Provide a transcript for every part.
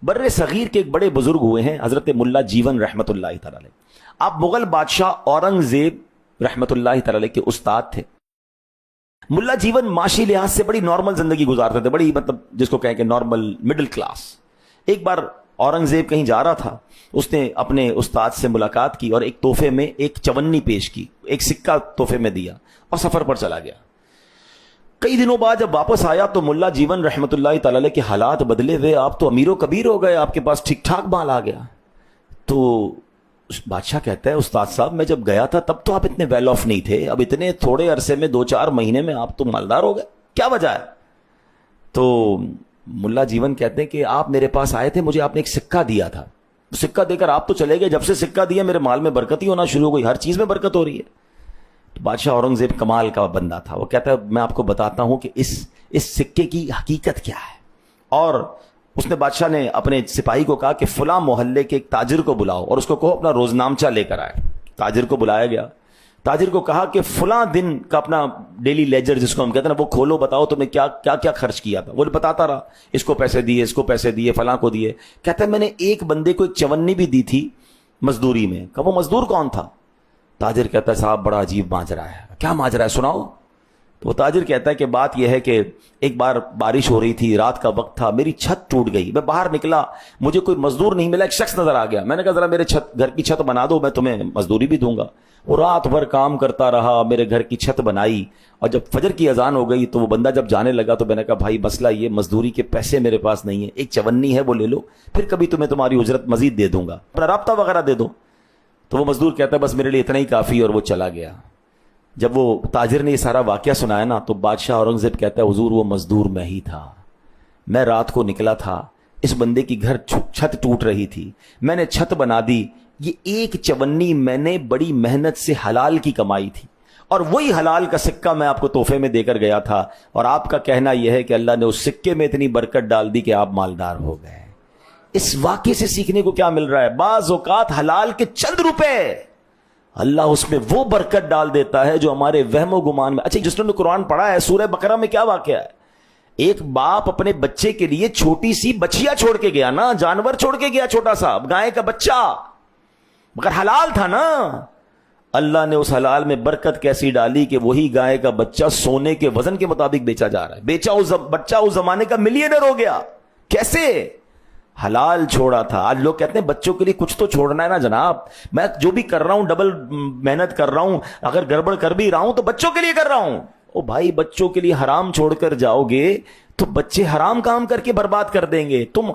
बर्रे सगीर के एक बड़े बुजुर्ग हुए हैं हजरत मुल्ला जीवन रहमतुल्लाह तआला अलैह। आप मुगल बादशाह औरंगजेब रहमतुल्लाह तआला अलैह के उस्ताद थे। मुल्ला जीवन माशी लिहाज से बड़ी नॉर्मल जिंदगी गुजारते थे, बड़ी मतलब जिसको कहें कि नॉर्मल मिडिल क्लास। एक बार औरंगजेब कहीं जा रहा था, उसने अपने उस्ताद से मुलाकात की और एक तोहफे में एक चवन्नी पेश की, एक सिक्का तोहफे में दिया और सफर पर चला गया। कई दिनों बाद जब वापस आया तो मुल्ला जीवन रहमतुल्लाह तआला अलैह के हालात बदले हुए, आप तो अमीरो कबीर हो गए, आपके पास ठीक ठाक माल आ गया। तो बादशाह कहता है, उस्ताद साहब मैं जब गया था तब तो आप इतने वेल ऑफ नहीं थे, अब इतने थोड़े अरसे में 2-4 महीने में आप तो मालदार हो गए, क्या वजह है? तो मुल्ला जीवन कहते हैं कि आप मेरे पास आए थे, मुझे आपने एक सिक्का दिया था, तो सिक्का देकर आप तो चले गए, जब से सिक्का दिया मेरे माल में बरकत ही होना शुरू हो गई, हर चीज में बरकत हो रही है। तो बादशाह औरंगजेब कमाल का बंदा था, वो कहता है मैं आपको बताता हूं कि इस सिक्के की हकीकत क्या है। और उसने बादशाह ने अपने सिपाही को कहा कि फला मोहल्ले के एक ताजिर को बुलाओ और उसको कहो अपना रोजनामचा लेकर आए। ताजिर को बुलाया गया, ताजिर को कहा कि फला दिन का अपना डेली लेजर जिसको हम कहते हैं ना, वो खोलो, बताओ तुमने क्या क्या क्या खर्च किया था। वो बताता रहा, इसको पैसे दिए, इसको पैसे दिए, फला को दिए। कहता है मैंने एक बंदे को एक चवन्नी भी दी थी मजदूरी में। कहा वो मजदूर कौन था? ताजिर कहता है साहब बड़ा अजीब माजरा है। क्या माजरा है, सुनाओ। तो वो ताजिर कहता है कि बात यह है कि एक बार बारिश हो रही थी, रात का वक्त था, मेरी छत टूट गई, मैं बाहर निकला, मुझे कोई मजदूर नहीं मिला, एक शख्स नजर आ गया, मैंने कहा जरा मेरे घर की छत बना दो, मैं तुम्हें मजदूरी भी दूंगा। वो रात भर काम करता रहा, मेरे घर की छत बनाई, और जब फजर की अजान हो गई तो वो बंदा जब जाने लगा तो मैंने कहा भाई मसला ये, मजदूरी के पैसे मेरे पास नहीं है, एक चवन्नी है वो ले लो, फिर कभी तुम्हें तुम्हारी उजरत मजीद दे दूंगा, अपना राब्ता वगैरह दे दो। तो वो मजदूर कहता है बस मेरे लिए इतना ही काफी, और वो चला गया। जब वो ताजिर ने ये सारा वाकया सुनाया ना, तो बादशाह औरंगजेब कहता है हुजूर वो मजदूर मैं ही था, मैं रात को निकला था, इस बंदे की घर छत टूट रही थी, मैंने छत बना दी, ये एक चवन्नी मैंने बड़ी मेहनत से हलाल की कमाई थी, और वही हलाल का सिक्का मैं आपको तोहफे में देकर गया था, और आपका कहना यह है कि अल्लाह ने उस सिक्के में इतनी बरकत डाल दी कि आप मालदार हो गए। इस वाकये से सीखने को क्या मिल रहा है? बाज़ औक़ात हलाल के चंद रुपए अल्लाह उसमें वो बरकत डाल देता है जो हमारे वहमो गुमान में। अच्छा, जिसने कुरान पढ़ा है, सूरह बकरा में क्या वाकया है? एक बाप अपने बच्चे के लिए छोटी सी बछिया छोड़ के गया ना, जानवर छोड़ के गया, छोटा सा गाय का बच्चा, मगर हलाल था ना। अल्लाह ने उस हलाल में बरकत कैसी डाली कि वही गाय का बच्चा सोने के वजन के मुताबिक बेचा जा रहा है। बच्चा उस जमाने का मिलियनर हो गया। कैसे? हलाल छोड़ा था। आज लोग कहते हैं बच्चों के लिए कुछ तो छोड़ना है ना जनाब, मैं जो भी कर रहा हूं डबल मेहनत कर रहा हूं, अगर गड़बड़ कर भी रहा हूं तो बच्चों के लिए कर रहा हूं। ओ भाई, बच्चों के लिए हराम छोड़कर जाओगे तो बच्चे हराम काम करके बर्बाद कर देंगे। तुम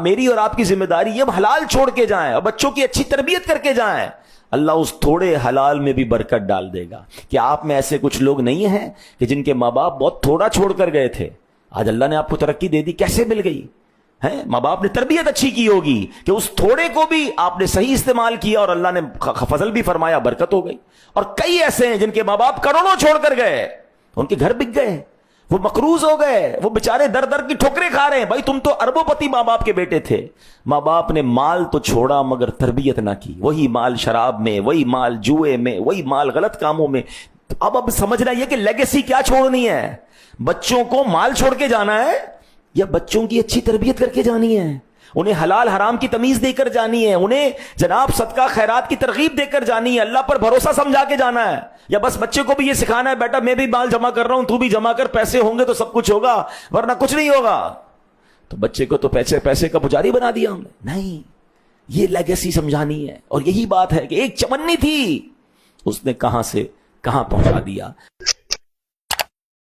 मेरी और आपकी जिम्मेदारी ये हलाल छोड़ के जाएं और बच्चों की अच्छी तरबियत करके जाएं। अल्लाह उस थोड़े हलाल में भी बरकत डाल देगा। क्या आप में ऐसे कुछ लोग नहीं हैं कि जिनके माँ बाप बहुत थोड़ा छोड़कर गए थे, आज अल्लाह ने आपको तरक्की दे दी? कैसे मिल गई है? माँ बाप ने तरबियत अच्छी की होगी कि उस थोड़े को भी आपने सही इस्तेमाल किया और अल्लाह ने फजल भी फरमाया, बरकत हो गई। और कई ऐसे हैं जिनके माँ बाप करोड़ों छोड़कर गए, उनके घर बिक गए, वो मकरूज हो गए, वो बेचारे दर दर की ठोकरें खा रहे हैं। भाई तुम तो अरबोपति माँ बाप के बेटे थे, माँ बाप ने माल तो छोड़ा मगर तरबियत ना की, वही माल शराब में, वही माल जुए में, वही माल गलत कामों में। अब समझना यह कि लेगेसी क्या छोड़नी है? बच्चों को माल छोड़ के जाना है या बच्चों की अच्छी तरबियत करके जानी है? उन्हें हलाल हराम की तमीज देकर जानी है? उन्हें जनाब सदका खैरात की तरगीब देकर जानी है? अल्लाह पर भरोसा समझा के जाना है? या बस बच्चे को भी ये सिखाना है बेटा मैं भी माल जमा कर रहा हूं, तू भी जमा कर, पैसे होंगे तो सब कुछ होगा वरना कुछ नहीं होगा? तो बच्चे को तो पैसे का पुजारी बना दिया हमने। नहीं, ये लेगेसी समझानी है। और यही बात है कि एक चवन्नी थी, उसने कहां से कहां पहुंचा दिया।